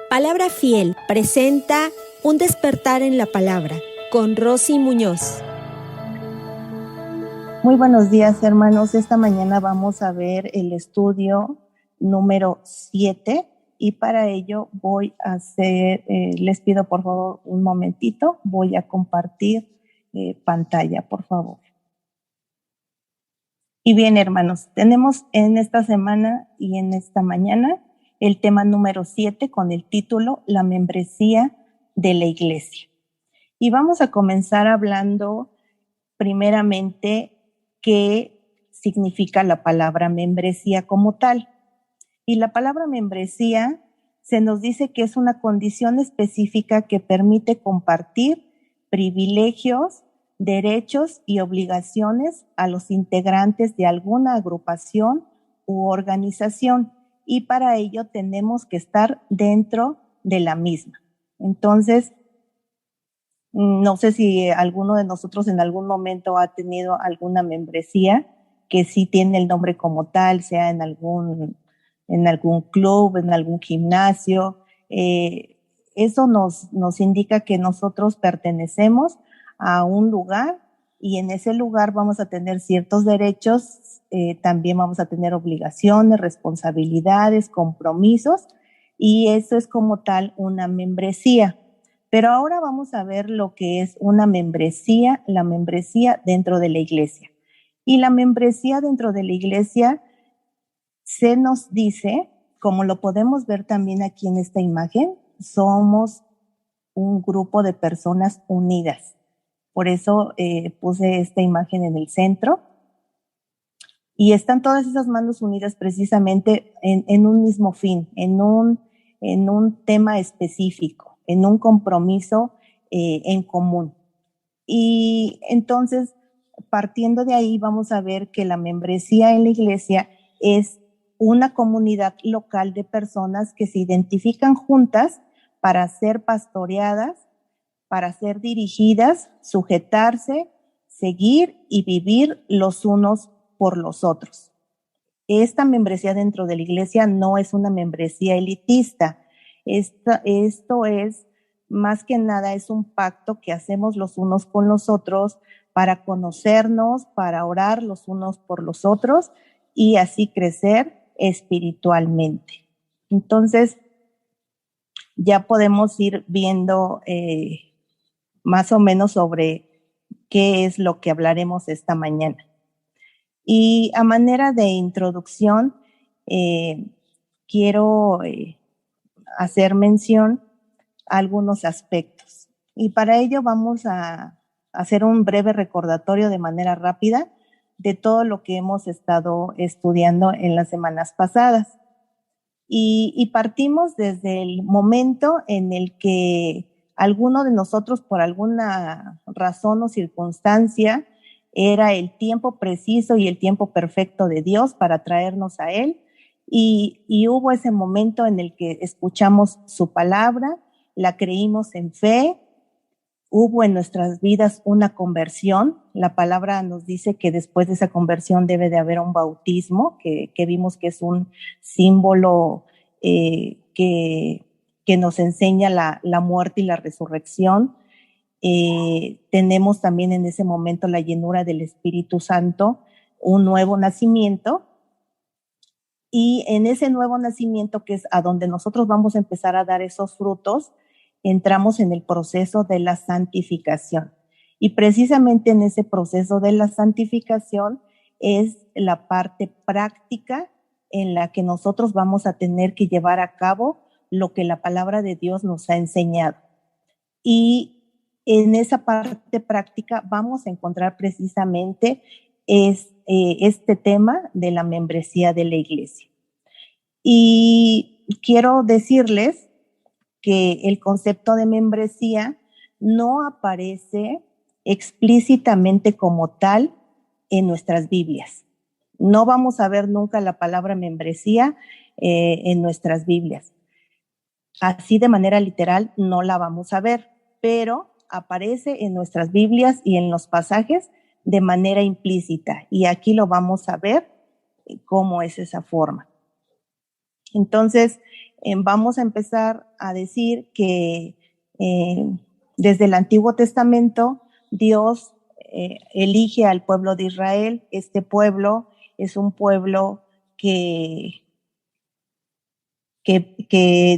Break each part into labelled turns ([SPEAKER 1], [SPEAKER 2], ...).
[SPEAKER 1] Palabra Fiel presenta Un despertar en la palabra con Rosy Muñoz.
[SPEAKER 2] Muy buenos días, hermanos. Esta mañana vamos a ver el estudio número 7 y para ello voy a hacer, les pido por favor un momentito, voy a compartir pantalla, por favor. Y bien, hermanos, tenemos en esta semana y en esta mañana el tema número 7 con el título La membresía de la iglesia. Y vamos a comenzar hablando primeramente qué significa la palabra membresía como tal. Y la palabra membresía se nos dice que es una condición específica que permite compartir privilegios, derechos y obligaciones a los integrantes de alguna agrupación u organización, y para ello tenemos que estar dentro de la misma. Entonces, no sé si alguno de nosotros en algún momento ha tenido alguna membresía que sí tiene el nombre como tal, sea en algún club, en algún gimnasio. Eso nos indica que nosotros pertenecemos a un lugar y en ese lugar vamos a tener ciertos derechos, también vamos a tener obligaciones, responsabilidades, compromisos, y eso es como tal una membresía. Pero ahora vamos a ver lo que es una membresía, la membresía dentro de la iglesia. Y la membresía dentro de la iglesia se nos dice, como lo podemos ver también aquí en esta imagen, somos un grupo de personas unidas. Por eso puse esta imagen en el centro. Y están todas esas manos unidas precisamente en un mismo fin, en un tema específico, en un compromiso en común. Y entonces, partiendo de ahí, vamos a ver que la membresía en la iglesia es una comunidad local de personas que se identifican juntas para ser pastoreadas, para ser dirigidas, sujetarse, seguir y vivir los unos por los otros. Esta membresía dentro de la iglesia no es una membresía elitista. Esto es, más que nada, es un pacto que hacemos los unos con los otros para conocernos, para orar los unos por los otros y así crecer espiritualmente. Entonces, ya podemos ir viendo más o menos sobre qué es lo que hablaremos esta mañana. Y a manera de introducción, quiero hacer mención a algunos aspectos. Y para ello vamos a hacer un breve recordatorio de manera rápida de todo lo que hemos estado estudiando en las semanas pasadas. Y partimos desde el momento en el que alguno de nosotros, por alguna razón o circunstancia, era el tiempo preciso y el tiempo perfecto de Dios para traernos a Él. Y hubo ese momento en el que escuchamos su palabra, la creímos en fe, hubo en nuestras vidas una conversión. La palabra nos dice que después de esa conversión debe de haber un bautismo, que vimos que es un símbolo que nos enseña la muerte y la resurrección. Tenemos también en ese momento la llenura del Espíritu Santo, un nuevo nacimiento. Y en ese nuevo nacimiento, que es a donde nosotros vamos a empezar a dar esos frutos, entramos en el proceso de la santificación. Y precisamente en ese proceso de la santificación es la parte práctica en la que nosotros vamos a tener que llevar a cabo lo que la palabra de Dios nos ha enseñado. Y en esa parte práctica vamos a encontrar precisamente este tema de la membresía de la iglesia. Y quiero decirles que el concepto de membresía no aparece explícitamente como tal en nuestras Biblias. No vamos a ver nunca la palabra membresía en nuestras Biblias. Así de manera literal no la vamos a ver, pero aparece en nuestras Biblias y en los pasajes de manera implícita. Y aquí lo vamos a ver cómo es esa forma. Entonces, vamos a empezar a decir que desde el Antiguo Testamento Dios elige al pueblo de Israel. Este pueblo es un pueblo que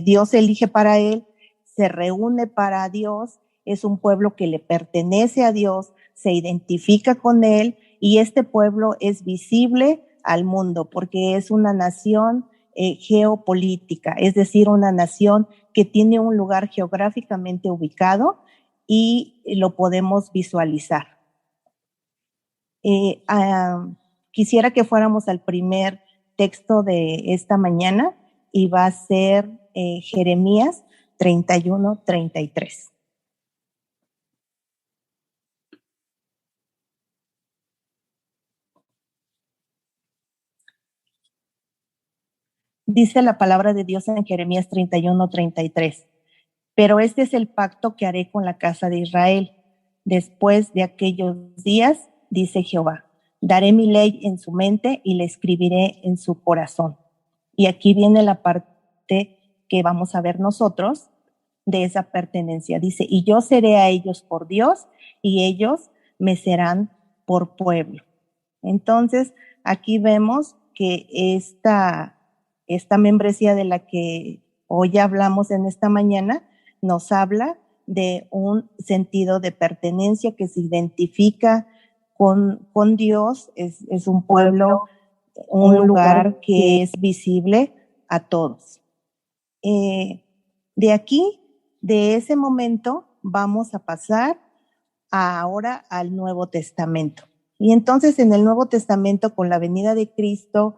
[SPEAKER 2] Dios elige para él, se reúne para Dios, es un pueblo que le pertenece a Dios, se identifica con él, y este pueblo es visible al mundo porque es una nación geopolítica, es decir, una nación que tiene un lugar geográficamente ubicado y lo podemos visualizar. Quisiera que fuéramos al primer texto de esta mañana, y va a ser Jeremías 31-33. Dice la palabra de Dios en Jeremías 31-33. Pero este es el pacto que haré con la casa de Israel. Después de aquellos días, dice Jehová, daré mi ley en su mente y la escribiré en su corazón. Y aquí viene la parte que vamos a ver nosotros de esa pertenencia. Dice, y yo seré a ellos por Dios y ellos me serán por pueblo. Entonces, aquí vemos que esta membresía de la que hoy hablamos en esta mañana nos habla de un sentido de pertenencia que se identifica con Dios, es un pueblo, un lugar que es visible a todos. De aquí, de ese momento, vamos a pasar ahora al Nuevo Testamento. Y entonces en el Nuevo Testamento, con la venida de Cristo,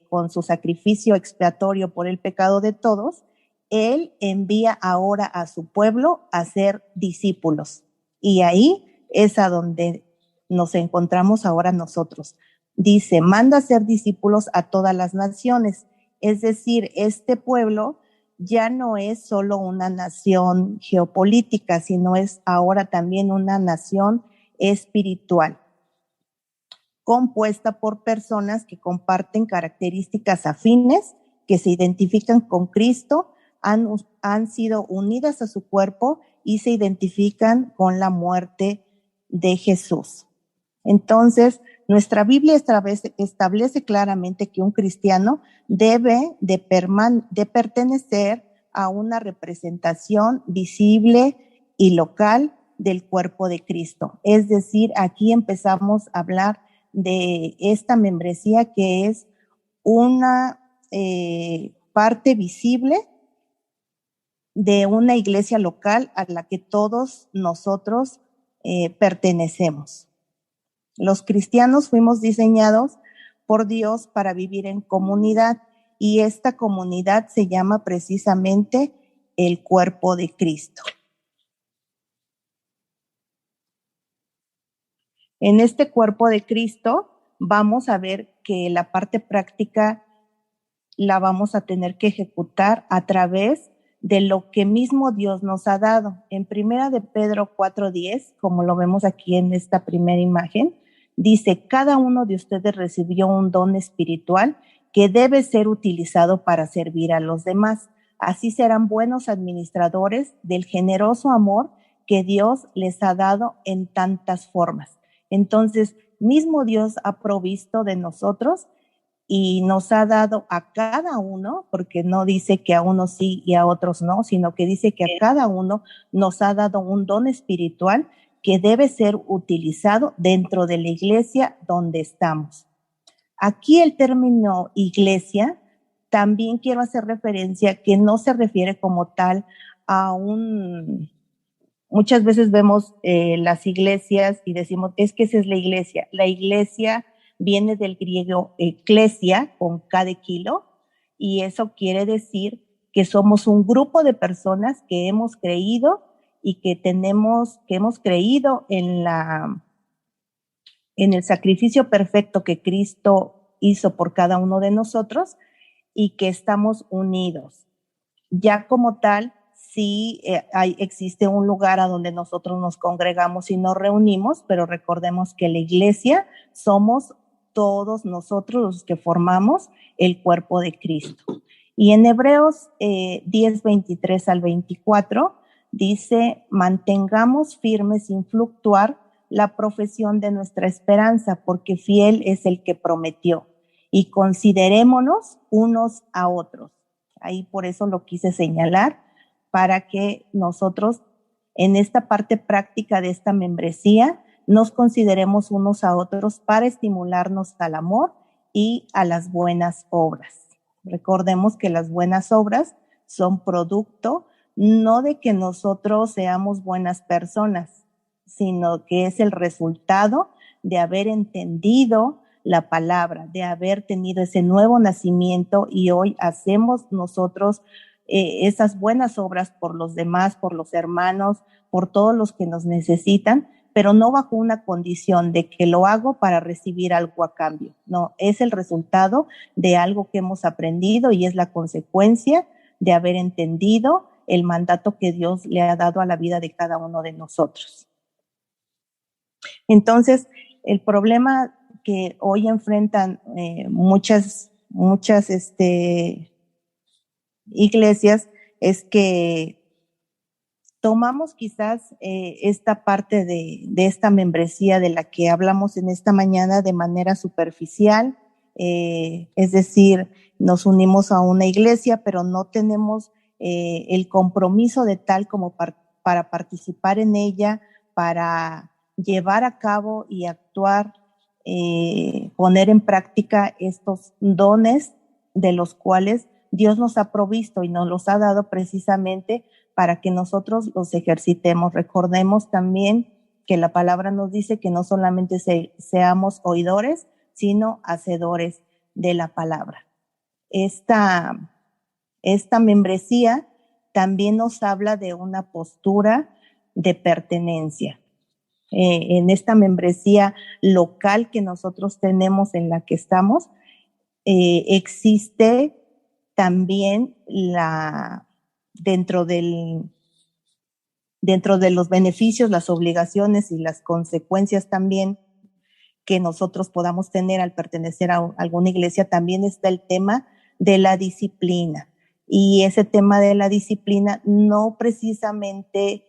[SPEAKER 2] con su sacrificio expiatorio por el pecado de todos, Él envía ahora a su pueblo a ser discípulos. Y ahí es a donde nos encontramos ahora nosotros. Dice, manda a ser discípulos a todas las naciones. Es decir, este pueblo ya no es solo una nación geopolítica, sino es ahora también una nación espiritual, compuesta por personas que comparten características afines, que se identifican con Cristo, han sido unidas a su cuerpo y se identifican con la muerte de Jesús. Entonces, nuestra Biblia establece claramente que un cristiano debe de pertenecer a una representación visible y local del cuerpo de Cristo. Es decir, aquí empezamos a hablar de esta membresía que es una parte visible de una iglesia local a la que todos nosotros pertenecemos. Los cristianos fuimos diseñados por Dios para vivir en comunidad, y esta comunidad se llama precisamente el cuerpo de Cristo. En este cuerpo de Cristo vamos a ver que la parte práctica la vamos a tener que ejecutar a través de lo que mismo Dios nos ha dado. En Primera de Pedro 4:10, como lo vemos aquí en esta primera imagen, dice, cada uno de ustedes recibió un don espiritual que debe ser utilizado para servir a los demás. Así serán buenos administradores del generoso amor que Dios les ha dado en tantas formas. Entonces, mismo Dios ha provisto de nosotros y nos ha dado a cada uno, porque no dice que a unos sí y a otros no, sino que dice que a cada uno nos ha dado un don espiritual que debe ser utilizado dentro de la iglesia donde estamos. Aquí el término iglesia, también quiero hacer referencia que no se refiere como tal a muchas veces vemos las iglesias y decimos, es que esa es la iglesia. La iglesia viene del griego eclesia, con K de kilo, y eso quiere decir que somos un grupo de personas que hemos creído y que hemos creído en el sacrificio perfecto que Cristo hizo por cada uno de nosotros, y que estamos unidos. Ya como tal, sí existe un lugar a donde nosotros nos congregamos y nos reunimos, pero recordemos que la iglesia somos todos nosotros los que formamos el cuerpo de Cristo. Y en Hebreos 10, 23 al 24 dice, mantengamos firme sin fluctuar la profesión de nuestra esperanza, porque fiel es el que prometió. Y considerémonos unos a otros. Ahí por eso lo quise señalar, para que nosotros en esta parte práctica de esta membresía nos consideremos unos a otros para estimularnos al amor y a las buenas obras. Recordemos que las buenas obras son producto no de que nosotros seamos buenas personas, sino que es el resultado de haber entendido la palabra, de haber tenido ese nuevo nacimiento, y hoy hacemos nosotros esas buenas obras por los demás, por los hermanos, por todos los que nos necesitan, pero no bajo una condición de que lo hago para recibir algo a cambio. No, es el resultado de algo que hemos aprendido y es la consecuencia de haber entendido el mandato que Dios le ha dado a la vida de cada uno de nosotros. Entonces, el problema que hoy enfrentan muchas iglesias es que tomamos quizás esta parte de esta membresía de la que hablamos en esta mañana de manera superficial, es decir, nos unimos a una iglesia, pero no tenemos el compromiso de tal como para participar en ella, para llevar a cabo y actuar, poner en práctica estos dones de los cuales Dios nos ha provisto y nos los ha dado precisamente para que nosotros los ejercitemos. Recordemos también que la palabra nos dice que no solamente seamos oidores, sino hacedores de la palabra. Esta membresía también nos habla de una postura de pertenencia. En esta membresía local que nosotros tenemos, en la que estamos, existe también dentro de los beneficios, las obligaciones y las consecuencias también que nosotros podamos tener al pertenecer a alguna iglesia, también está el tema de la disciplina. Y ese tema de la disciplina no precisamente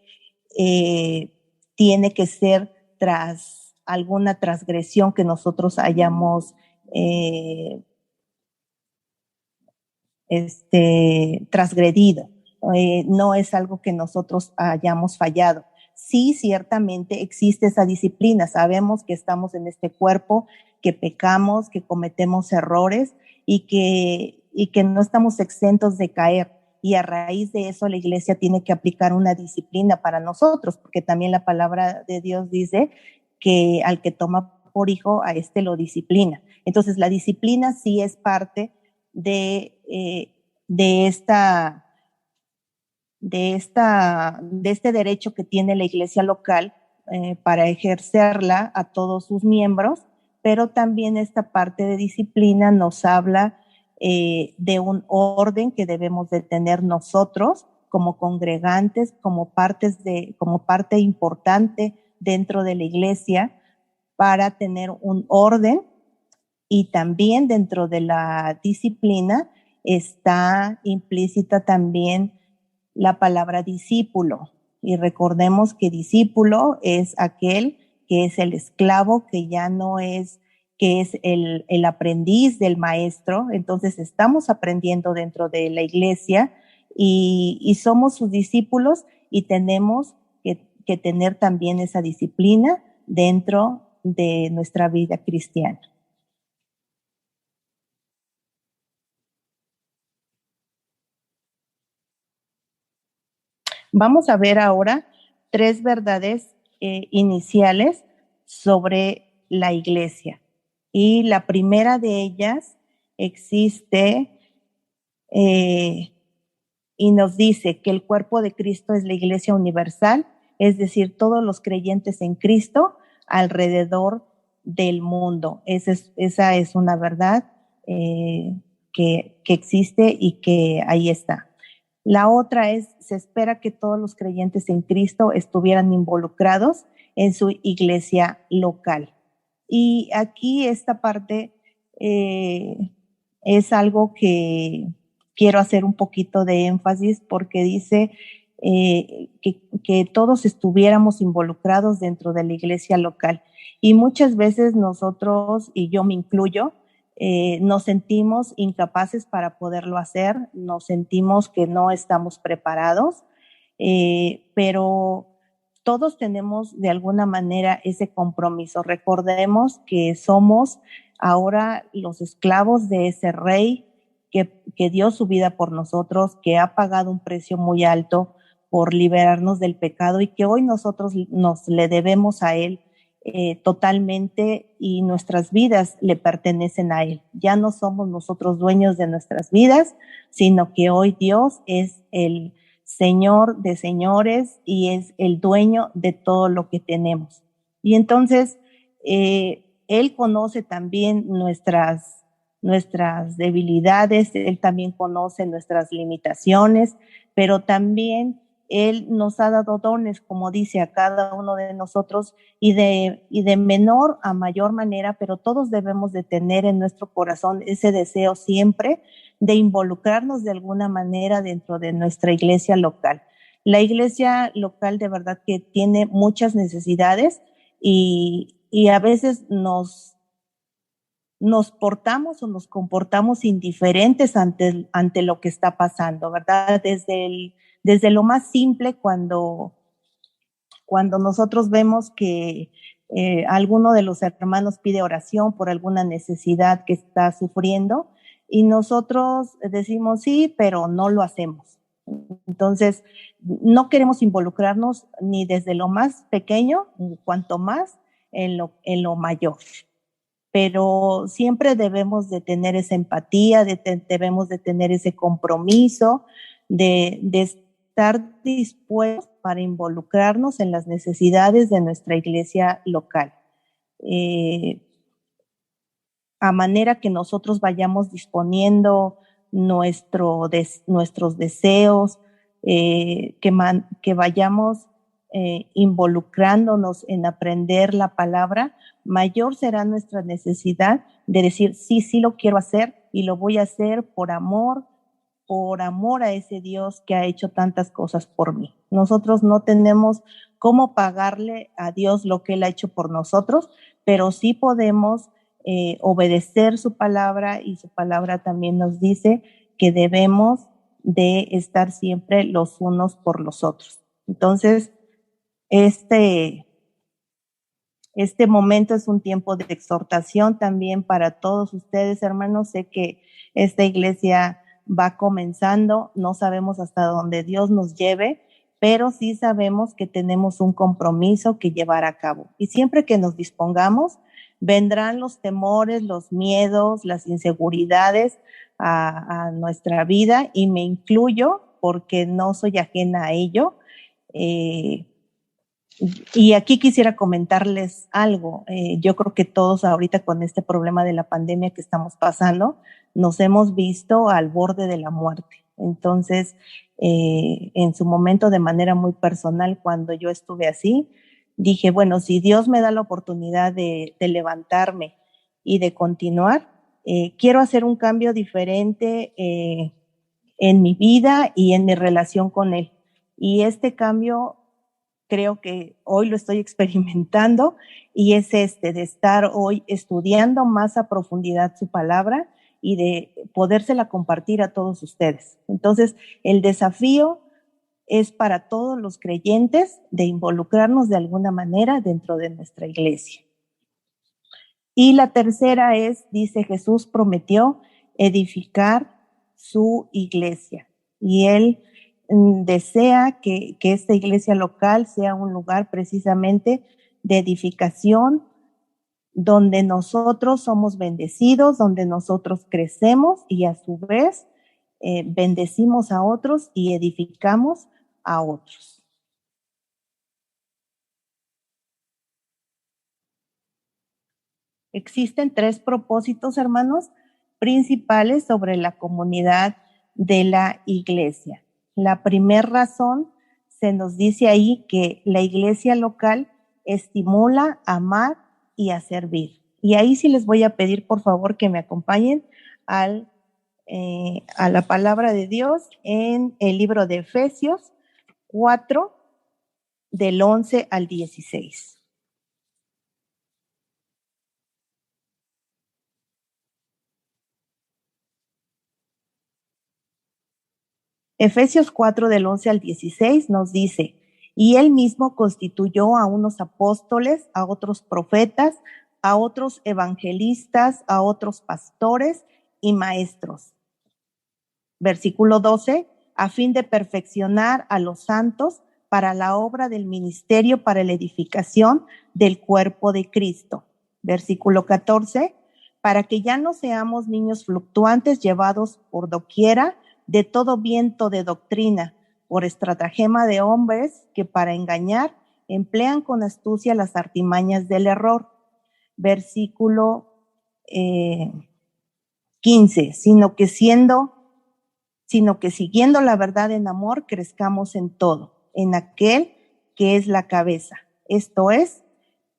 [SPEAKER 2] tiene que ser tras alguna transgresión que nosotros hayamos transgredido. No es algo que nosotros hayamos fallado. Sí, ciertamente existe esa disciplina. Sabemos que estamos en este cuerpo, que pecamos, que cometemos errores y que no estamos exentos de caer. Y a raíz de eso la iglesia tiene que aplicar una disciplina para nosotros, porque también la palabra de Dios dice que al que toma por hijo, a este lo disciplina. Entonces la disciplina sí es parte de este derecho que tiene la iglesia local para ejercerla a todos sus miembros, pero también esta parte de disciplina nos habla de un orden que debemos de tener nosotros como congregantes, como parte importante dentro de la iglesia, para tener un orden. Y también dentro de la disciplina está implícita también la palabra discípulo. Y recordemos que discípulo es aquel que es el esclavo, que ya no es, que es el aprendiz del maestro. Entonces estamos aprendiendo dentro de la iglesia y somos sus discípulos, y tenemos que tener también esa disciplina dentro de nuestra vida cristiana. Vamos a ver ahora 3 verdades iniciales sobre la iglesia. Y la primera de ellas existe y nos dice que el cuerpo de Cristo es la iglesia universal, es decir, todos los creyentes en Cristo alrededor del mundo. Esa es una verdad que existe y que ahí está. La otra es, se espera que todos los creyentes en Cristo estuvieran involucrados en su iglesia local. Y aquí esta parte es algo que quiero hacer un poquito de énfasis porque dice que todos estuviéramos involucrados dentro de la iglesia local. Y muchas veces nosotros, y yo me incluyo, nos sentimos incapaces para poderlo hacer, nos sentimos que no estamos preparados, pero todos tenemos de alguna manera ese compromiso. Recordemos que somos ahora los esclavos de ese rey que dio su vida por nosotros, que ha pagado un precio muy alto por liberarnos del pecado y que hoy nosotros nos le debemos a él totalmente y nuestras vidas le pertenecen a él. Ya no somos nosotros dueños de nuestras vidas, sino que hoy Dios es el Señor de señores y es el dueño de todo lo que tenemos. Y entonces, Él conoce también nuestras debilidades, Él también conoce nuestras limitaciones, pero también Él nos ha dado dones, como dice, a cada uno de nosotros y de menor a mayor manera, pero todos debemos de tener en nuestro corazón ese deseo siempre de involucrarnos de alguna manera dentro de nuestra iglesia local. La iglesia local de verdad que tiene muchas necesidades y a veces nos portamos o nos comportamos indiferentes ante lo que está pasando, ¿verdad? Desde lo más simple cuando nosotros vemos que alguno de los hermanos pide oración por alguna necesidad que está sufriendo y nosotros decimos sí, pero no lo hacemos. Entonces, no queremos involucrarnos ni desde lo más pequeño, cuanto más en lo mayor. Pero siempre debemos de tener esa empatía, debemos de tener ese compromiso de estar dispuestos para involucrarnos en las necesidades de nuestra iglesia local. A manera que nosotros vayamos disponiendo nuestros deseos, que vayamos involucrándonos en aprender la palabra, mayor será nuestra necesidad de decir, sí lo quiero hacer y lo voy a hacer por amor a ese Dios que ha hecho tantas cosas por mí. Nosotros no tenemos cómo pagarle a Dios lo que Él ha hecho por nosotros, pero sí podemos obedecer su palabra y su palabra también nos dice que debemos de estar siempre los unos por los otros. Entonces, este momento es un tiempo de exhortación también para todos ustedes, hermanos. Sé que esta iglesia va comenzando, no sabemos hasta dónde Dios nos lleve, pero sí sabemos que tenemos un compromiso que llevar a cabo. Y siempre que nos dispongamos, vendrán los temores, los miedos, las inseguridades a nuestra vida, y me incluyo porque no soy ajena a ello. Y aquí quisiera comentarles algo. Yo creo que todos ahorita con este problema de la pandemia que estamos pasando, nos hemos visto al borde de la muerte. Entonces, en su momento, de manera muy personal, cuando yo estuve así, dije, bueno, si Dios me da la oportunidad de levantarme y de continuar, quiero hacer un cambio diferente en mi vida y en mi relación con Él. Y este cambio creo que hoy lo estoy experimentando y es de estar hoy estudiando más a profundidad su palabra y de podérsela compartir a todos ustedes. Entonces, el desafío es para todos los creyentes de involucrarnos de alguna manera dentro de nuestra iglesia. Y la tercera dice, Jesús prometió edificar su iglesia y Él desea que esta iglesia local sea un lugar precisamente de edificación, donde nosotros somos bendecidos, donde nosotros crecemos y a su vez bendecimos a otros y edificamos a otros. Existen 3 propósitos, hermanos, principales sobre la comunidad de la iglesia. La primera razón, se nos dice ahí que la iglesia local estimula a amar y a servir. Y ahí sí les voy a pedir, por favor, que me acompañen a la palabra de Dios en el libro de Efesios 4, del 11 al 16. Efesios 4 del 11 al 16 nos dice, y él mismo constituyó a unos apóstoles, a otros profetas, a otros evangelistas, a otros pastores y maestros. Versículo 12, a fin de perfeccionar a los santos para la obra del ministerio, para la edificación del cuerpo de Cristo. Versículo 14, para que ya no seamos niños fluctuantes llevados por doquiera de todo viento de doctrina, por estratagema de hombres que para engañar emplean con astucia las artimañas del error. Versículo 15, sino que siguiendo la verdad en amor, crezcamos en todo, en aquel que es la cabeza, esto es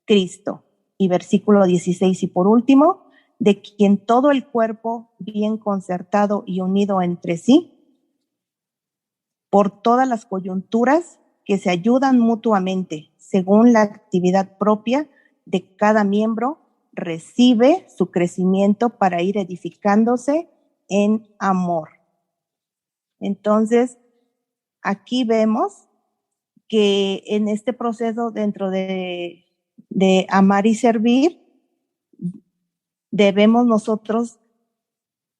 [SPEAKER 2] Cristo. Y versículo 16, y por último, de quien todo el cuerpo, bien concertado y unido entre sí, por todas las coyunturas que se ayudan mutuamente, según la actividad propia de cada miembro, recibe su crecimiento para ir edificándose en amor. Entonces, aquí vemos que en este proceso dentro de amar y servir, debemos nosotros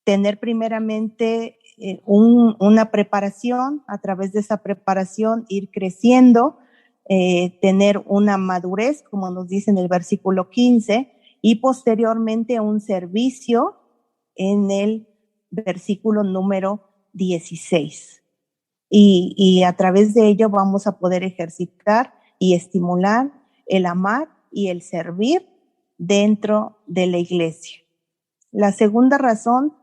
[SPEAKER 2] tener primeramente una preparación, a través de esa preparación ir creciendo, tener una madurez, como nos dice en el versículo 15, y posteriormente un servicio en el versículo número 16. Y a través de ello vamos a poder ejercitar y estimular el amar y el servir dentro de la iglesia. La segunda razón,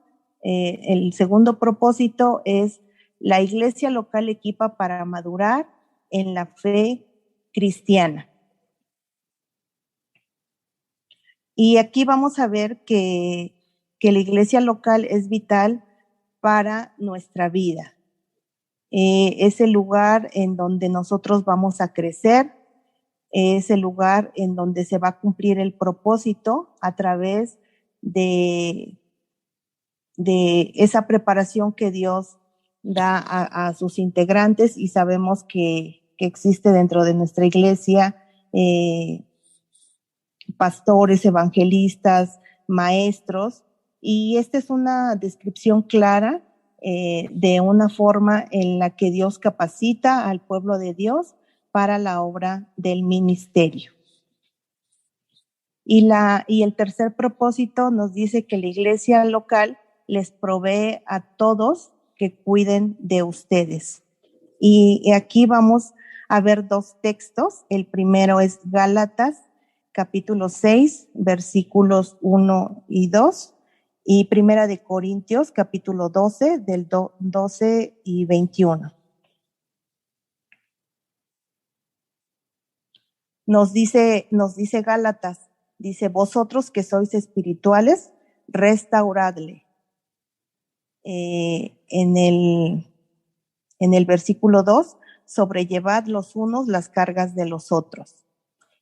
[SPEAKER 2] el segundo propósito es la iglesia local equipa para madurar en la fe cristiana. Y aquí vamos a ver que la iglesia local es vital para nuestra vida. Es el lugar en donde nosotros vamos a crecer, es el lugar en donde se va a cumplir el propósito a través de esa preparación que Dios da a sus integrantes, y sabemos que existe dentro de nuestra iglesia pastores, evangelistas, maestros, y esta es una descripción clara de una forma en la que Dios capacita al pueblo de Dios para la obra del ministerio. Y el tercer propósito nos dice que la iglesia local les provee a todos que cuiden de ustedes. Y aquí vamos a ver dos textos. El primero es Gálatas, capítulo 6, versículos 1 y 2, y Primera de Corintios, capítulo 12, del 12 y 21. Nos dice Gálatas, dice, vosotros que sois espirituales, restauradle. En el versículo 2, sobrellevad los unos las cargas de los otros.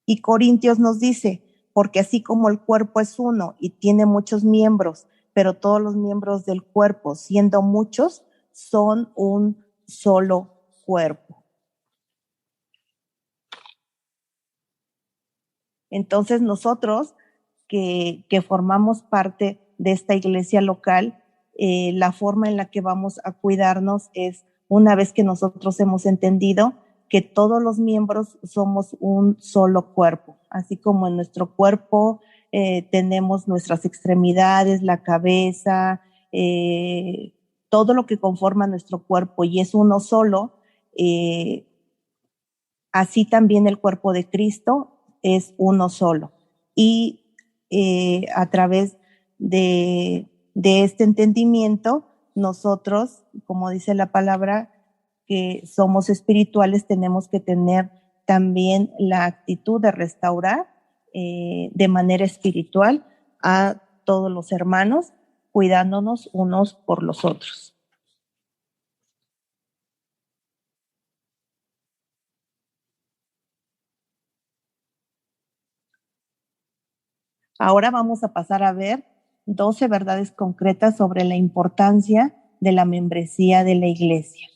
[SPEAKER 2] Y Corintios nos dice, porque así como el cuerpo es uno y tiene muchos miembros, pero todos los miembros del cuerpo, siendo muchos, son un solo cuerpo. Entonces nosotros que formamos parte de esta iglesia local, la forma en la que vamos a cuidarnos es, una vez que nosotros hemos entendido que todos los miembros somos un solo cuerpo, así como en nuestro cuerpo tenemos nuestras extremidades, la cabeza, todo lo que conforma nuestro cuerpo y es uno solo, así también el cuerpo de Cristo es uno solo. Y a través de este entendimiento, nosotros, como dice la palabra, que somos espirituales, tenemos que tener también la actitud de restaurar de manera espiritual a todos los hermanos, cuidándonos unos por los otros. Ahora vamos a pasar a ver 12 verdades concretas sobre la importancia de la membresía de la iglesia.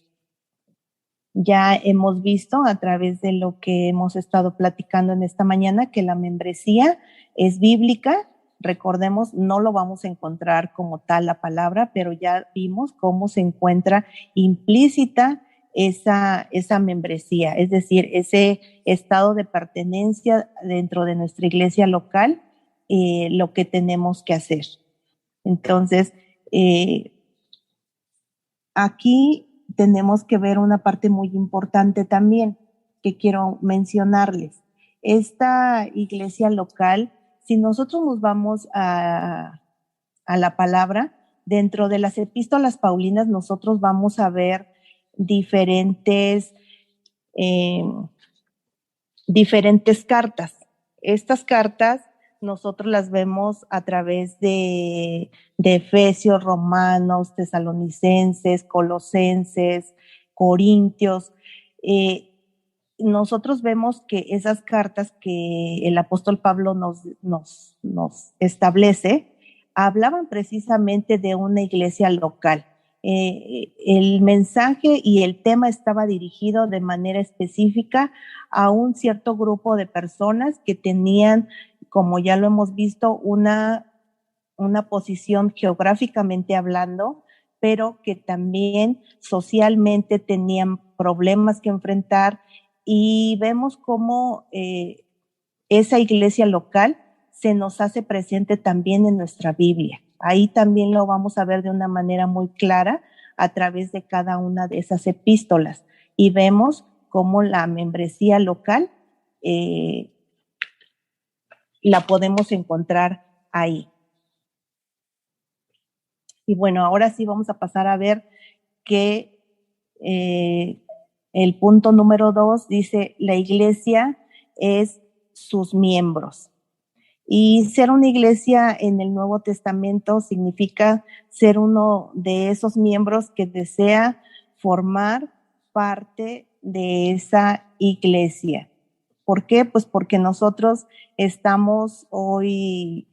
[SPEAKER 2] Ya hemos visto a través de lo que hemos estado platicando en esta mañana que la membresía es bíblica. Recordemos, no lo vamos a encontrar como tal la palabra, pero ya vimos cómo se encuentra implícita esa membresía, es decir, ese estado de pertenencia dentro de nuestra iglesia local, lo que tenemos que hacer. Entonces, aquí tenemos que ver una parte muy importante también que quiero mencionarles. Esta iglesia local, si nosotros nos vamos a la palabra, dentro de las epístolas paulinas nosotros vamos a ver diferentes cartas. Estas cartas nosotros las vemos a través de Efesios, Romanos, Tesalonicenses, Colosenses, Corintios. Nosotros vemos que esas cartas que el apóstol Pablo nos establece hablaban precisamente de una iglesia local. El mensaje y el tema estaba dirigido de manera específica a un cierto grupo de personas que tenían, como ya lo hemos visto, una posición geográficamente hablando, pero que también socialmente tenían problemas que enfrentar, y vemos cómo esa iglesia local se nos hace presente también en nuestra Biblia. Ahí también lo vamos a ver de una manera muy clara a través de cada una de esas epístolas, y vemos cómo la membresía local la podemos encontrar ahí. Y bueno, ahora sí vamos a pasar a ver que el punto número 2 dice, la iglesia es sus miembros. Y ser una iglesia en el Nuevo Testamento significa ser uno de esos miembros que desea formar parte de esa iglesia. ¿Por qué? Pues porque nosotros estamos hoy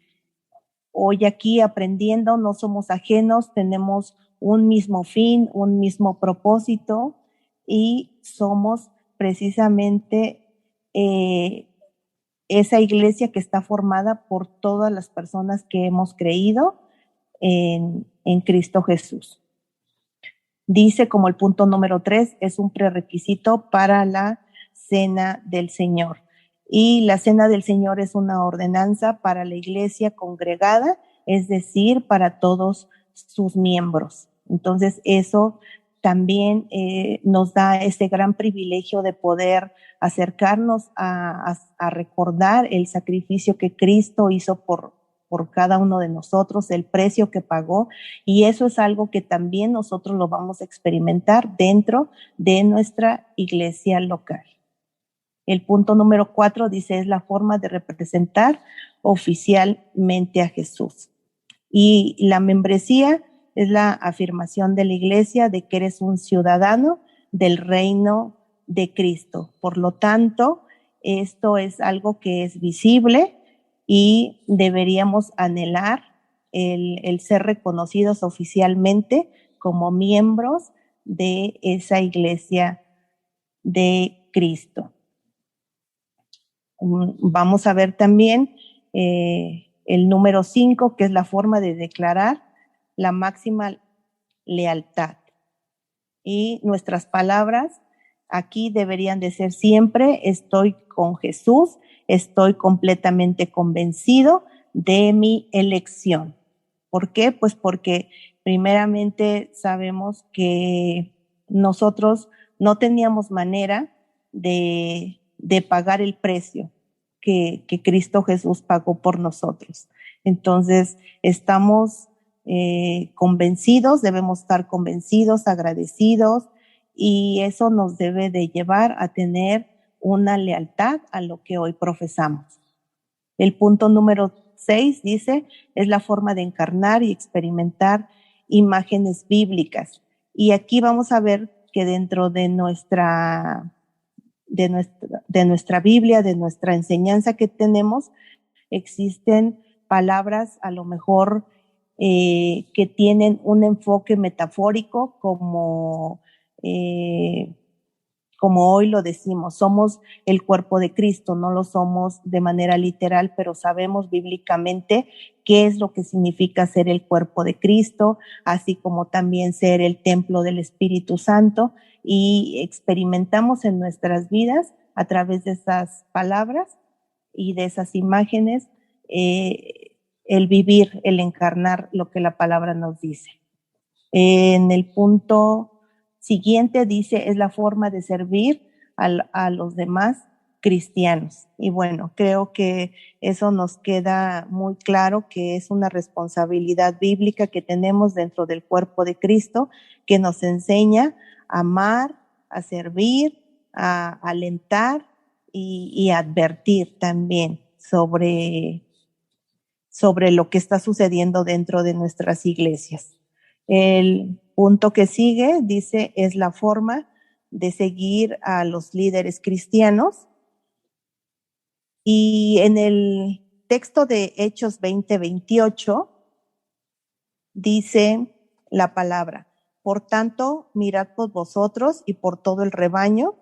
[SPEAKER 2] aquí aprendiendo, no somos ajenos, tenemos un mismo fin, un mismo propósito, y somos precisamente esa iglesia que está formada por todas las personas que hemos creído en Cristo Jesús. Dice como el punto número 3, es un prerequisito para la cena del Señor. Y la cena del Señor es una ordenanza para la iglesia congregada, es decir, para todos sus miembros. Entonces, eso también nos da ese gran privilegio de poder acercarnos a recordar el sacrificio que Cristo hizo por cada uno de nosotros, el precio que pagó, y eso es algo que también nosotros lo vamos a experimentar dentro de nuestra iglesia local. El punto número 4 dice, es la forma de representar oficialmente a Jesús. Y la membresía es la afirmación de la iglesia de que eres un ciudadano del reino de Cristo. Por lo tanto, esto es algo que es visible y deberíamos anhelar el ser reconocidos oficialmente como miembros de esa iglesia de Cristo. Vamos a ver también el número 5, que es la forma de declarar la máxima lealtad. Y nuestras palabras aquí deberían de ser siempre, estoy con Jesús, estoy completamente convencido de mi elección. ¿Por qué? Pues porque primeramente sabemos que nosotros no teníamos manera de pagar el precio que Cristo Jesús pagó por nosotros. Entonces, estamos convencidos, debemos estar convencidos, agradecidos, y eso nos debe de llevar a tener una lealtad a lo que hoy profesamos. El punto número 6 dice, es la forma de encarnar y experimentar imágenes bíblicas. Y aquí vamos a ver que dentro de nuestra Biblia, de nuestra enseñanza que tenemos, existen palabras a lo mejor que tienen un enfoque metafórico como hoy lo decimos, somos el cuerpo de Cristo, no lo somos de manera literal, pero sabemos bíblicamente qué es lo que significa ser el cuerpo de Cristo, así como también ser el templo del Espíritu Santo, y experimentamos en nuestras vidas a través de esas palabras y de esas imágenes el vivir, el encarnar lo que la palabra nos dice. En el punto siguiente dice, es la forma de servir a los demás cristianos. Y bueno, creo que eso nos queda muy claro que es una responsabilidad bíblica que tenemos dentro del cuerpo de Cristo, que nos enseña a amar, a servir, a alentar y advertir también sobre lo que está sucediendo dentro de nuestras iglesias. El punto que sigue dice, es la forma de seguir a los líderes cristianos. Y en el texto de Hechos 20:28 dice la palabra, por tanto, mirad por vosotros y por todo el rebaño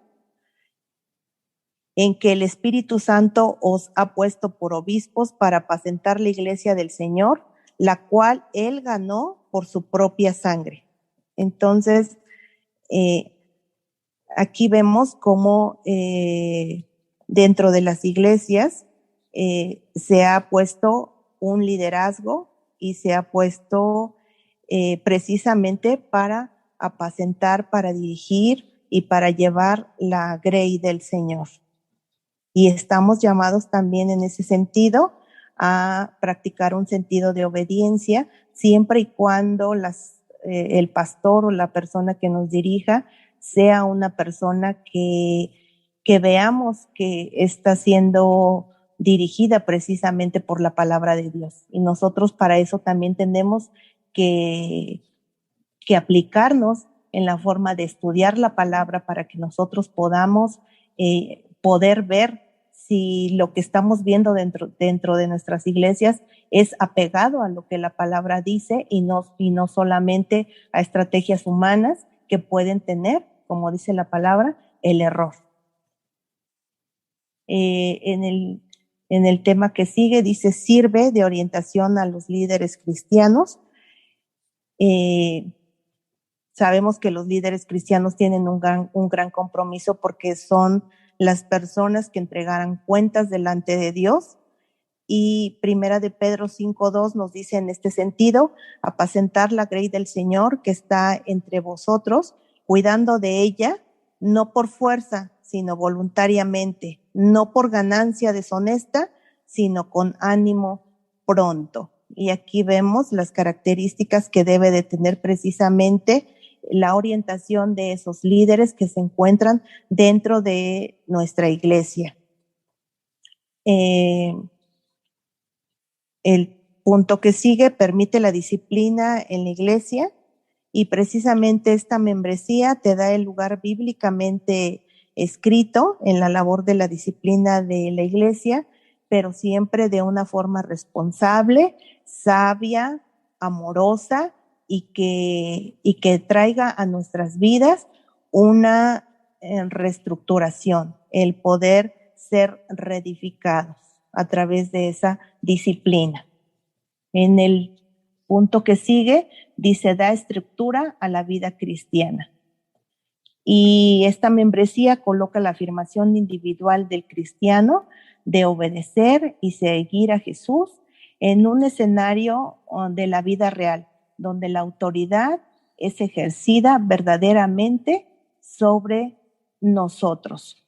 [SPEAKER 2] en que el Espíritu Santo os ha puesto por obispos para apacentar la iglesia del Señor, la cual él ganó por su propia sangre. Entonces, aquí vemos cómo dentro de las iglesias se ha puesto un liderazgo y se ha puesto precisamente para apacentar, para dirigir y para llevar la grey del Señor. Y estamos llamados también en ese sentido a practicar un sentido de obediencia, siempre y cuando el pastor o la persona que nos dirija sea una persona que veamos que está siendo dirigida precisamente por la palabra de Dios. Y nosotros para eso también tenemos que aplicarnos en la forma de estudiar la palabra para que nosotros podamos poder ver si lo que estamos viendo dentro de nuestras iglesias es apegado a lo que la palabra dice y no solamente a estrategias humanas que pueden tener, como dice la palabra, el error. En el tema que sigue dice, sirve de orientación a los líderes cristianos. Sabemos que los líderes cristianos tienen un gran compromiso porque son las personas que entregarán cuentas delante de Dios. Y Primera de Pedro 5:2 nos dice en este sentido, apacentar la grey del Señor que está entre vosotros, cuidando de ella, no por fuerza, sino voluntariamente, no por ganancia deshonesta, sino con ánimo pronto. Y aquí vemos las características que debe de tener precisamente la orientación de esos líderes que se encuentran dentro de nuestra iglesia. El punto que sigue permite la disciplina en la iglesia y precisamente esta membresía te da el lugar bíblicamente escrito en la labor de la disciplina de la iglesia, pero siempre de una forma responsable, sabia, amorosa y que traiga a nuestras vidas una reestructuración, el poder ser reedificados a través de esa disciplina. En el punto que sigue, dice, da estructura a la vida cristiana. Y esta membresía coloca la afirmación individual del cristiano de obedecer y seguir a Jesús en un escenario de la vida real, donde la autoridad es ejercida verdaderamente sobre nosotros.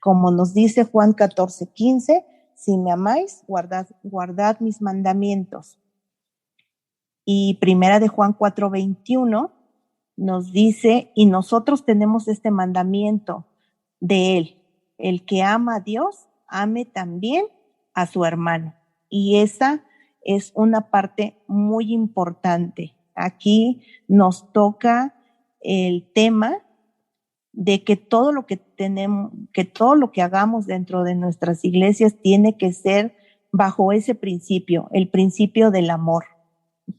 [SPEAKER 2] Como nos dice Juan 14:15, si me amáis, guardad mis mandamientos. Y Primera de Juan 4:21 nos dice, y nosotros tenemos este mandamiento de él, el que ama a Dios, ame también a su hermano. Y esa es una parte muy importante. Aquí nos toca el tema de que todo lo que tenemos, que todo lo que hagamos dentro de nuestras iglesias tiene que ser bajo ese principio, el principio del amor.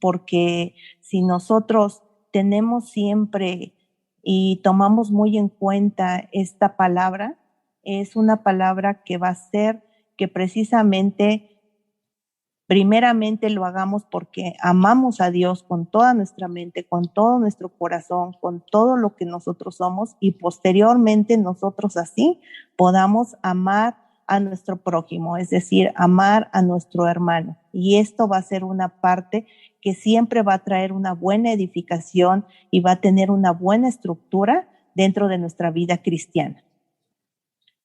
[SPEAKER 2] Porque si nosotros tenemos siempre y tomamos muy en cuenta esta palabra, es una palabra que va a ser que precisamente primeramente lo hagamos porque amamos a Dios con toda nuestra mente, con todo nuestro corazón, con todo lo que nosotros somos, y posteriormente nosotros así podamos amar a nuestro prójimo, es decir, amar a nuestro hermano. Y esto va a ser una parte que siempre va a traer una buena edificación y va a tener una buena estructura dentro de nuestra vida cristiana.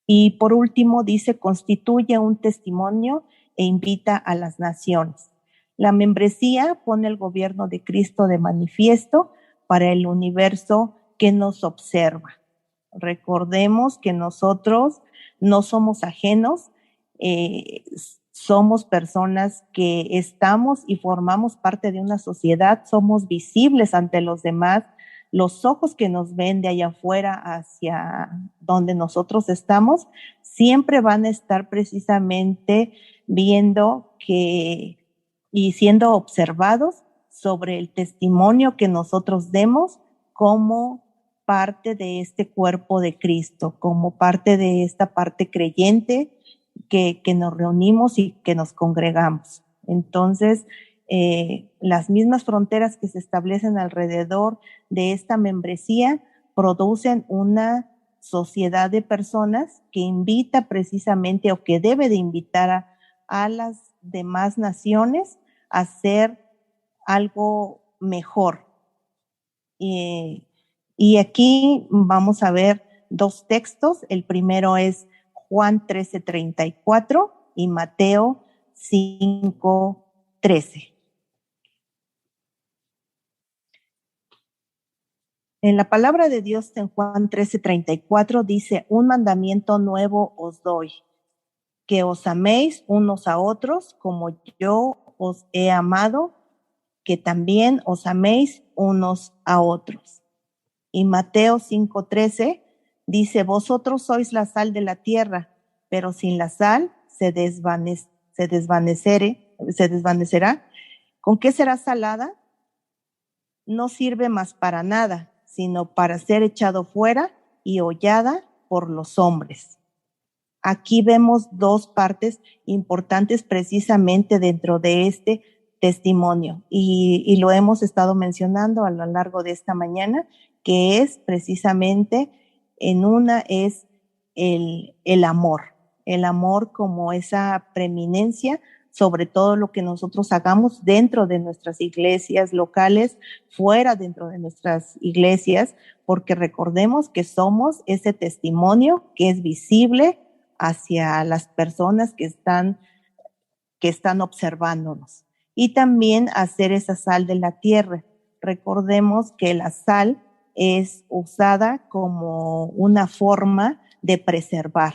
[SPEAKER 2] Y por último dice, constituye un testimonio e invita a las naciones. La membresía pone el gobierno de Cristo de manifiesto para el universo que nos observa. Recordemos que nosotros no somos ajenos, somos personas que estamos y formamos parte de una sociedad, somos visibles ante los demás. Los ojos que nos ven de allá afuera hacia donde nosotros estamos siempre van a estar precisamente viendo que y siendo observados sobre el testimonio que nosotros demos como parte de este cuerpo de Cristo, como parte de esta parte creyente que nos reunimos y que nos congregamos. Entonces, las mismas fronteras que se establecen alrededor de esta membresía producen una sociedad de personas que invita precisamente o que debe de invitar a las demás naciones a hacer algo mejor. Y aquí vamos a ver dos textos. El primero es Juan 13:34 y Mateo 5:13. En la palabra de Dios en Juan 13:34 dice, un mandamiento nuevo os doy, que os améis unos a otros como yo os he amado, que también os améis unos a otros. Y Mateo 5:13 dice, vosotros sois la sal de la tierra, pero sin la sal se desvanecerá. ¿Con qué será salada? No sirve más para nada, sino para ser echado fuera y hollada por los hombres. Aquí vemos dos partes importantes precisamente dentro de este testimonio y lo hemos estado mencionando a lo largo de esta mañana, que es precisamente en una es el amor como esa preeminencia sobre todo lo que nosotros hagamos dentro de nuestras iglesias locales, fuera dentro de nuestras iglesias, porque recordemos que somos ese testimonio que es visible hacia las personas que están observándonos. Y también hacer esa sal de la tierra. Recordemos que la sal es usada como una forma de preservar.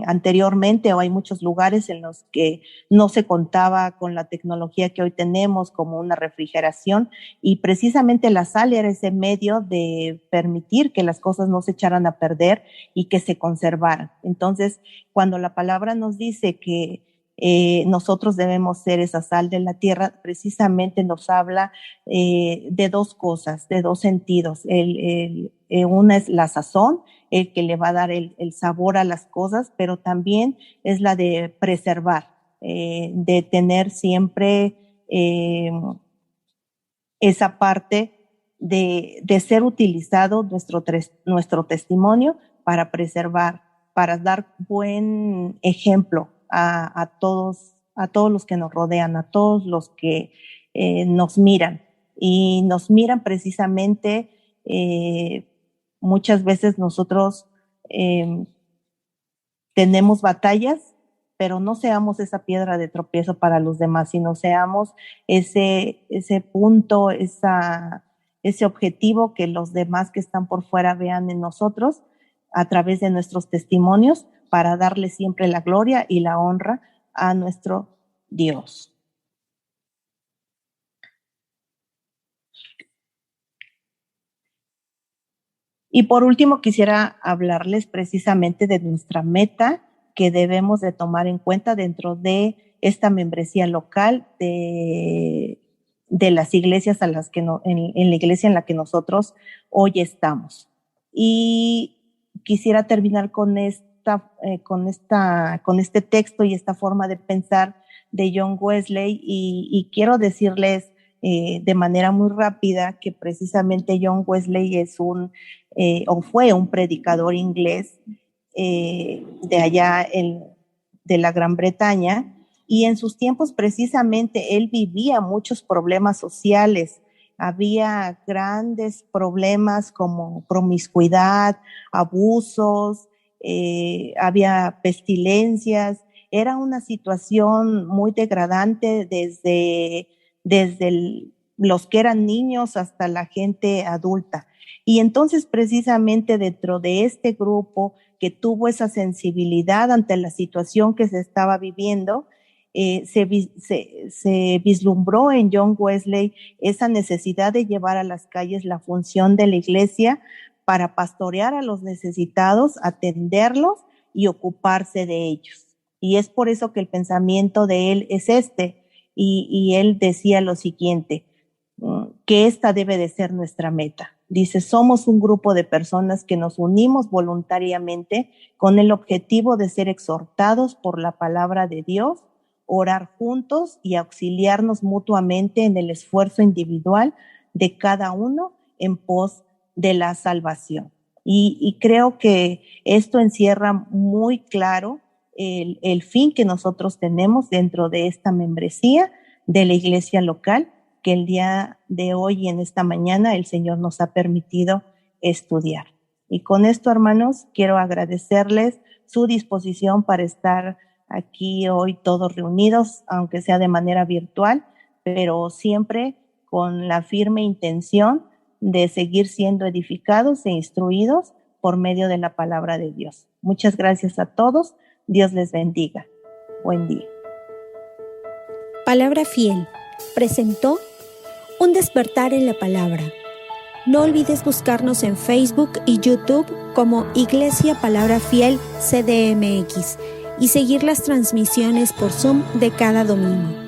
[SPEAKER 2] Anteriormente, o hay muchos lugares en los que no se contaba con la tecnología que hoy tenemos, como una refrigeración, y precisamente la sal era ese medio de permitir que las cosas no se echaran a perder y que se conservaran. Entonces, cuando la palabra nos dice que nosotros debemos ser esa sal de la tierra, precisamente nos habla de dos cosas, de dos sentidos. Una es la sazón, el que le va a dar el sabor a las cosas, pero también es la de preservar, de tener siempre esa parte de ser utilizado nuestro testimonio para preservar, para dar buen ejemplo a todos los que nos rodean, a todos los que nos miran. Y nos miran precisamente, muchas veces nosotros tenemos batallas, pero no seamos esa piedra de tropiezo para los demás, sino seamos ese punto, ese objetivo que los demás que están por fuera vean en nosotros a través de nuestros testimonios, para darle siempre la gloria y la honra a nuestro Dios. Y por último, quisiera hablarles precisamente de nuestra meta que debemos de tomar en cuenta dentro de esta membresía local de las iglesias a las que en la iglesia en la que nosotros hoy estamos. Y quisiera terminar con este texto y esta forma de pensar de John Wesley y quiero decirles de manera muy rápida que precisamente John Wesley es o fue un predicador inglés de allá de la Gran Bretaña, y en sus tiempos precisamente él vivía muchos problemas sociales. Había grandes problemas como promiscuidad, abusos, había pestilencias. Era una situación muy degradante desde los que eran niños hasta la gente adulta. Y entonces precisamente dentro de este grupo que tuvo esa sensibilidad ante la situación que se estaba viviendo, se vislumbró en John Wesley esa necesidad de llevar a las calles la función de la iglesia para pastorear a los necesitados, atenderlos y ocuparse de ellos. Y es por eso que el pensamiento de él es y él decía lo siguiente, que esta debe de ser nuestra meta. Dice, somos un grupo de personas que nos unimos voluntariamente con el objetivo de ser exhortados por la palabra de Dios, orar juntos y auxiliarnos mutuamente en el esfuerzo individual de cada uno en pos de la salvación. Y creo que esto encierra muy claro el fin que nosotros tenemos dentro de esta membresía de la iglesia local, que el día de hoy y en esta mañana el Señor nos ha permitido estudiar. Y con esto, hermanos, quiero agradecerles su disposición para estar aquí hoy todos reunidos, aunque sea de manera virtual, pero siempre con la firme intención de seguir siendo edificados e instruidos por medio de la palabra de Dios. Muchas gracias a todos. Dios les bendiga. Buen día.
[SPEAKER 1] Palabra Fiel presentó Un despertar en la palabra. No olvides buscarnos en Facebook y YouTube como Iglesia Palabra Fiel CDMX y seguir las transmisiones por Zoom de cada domingo.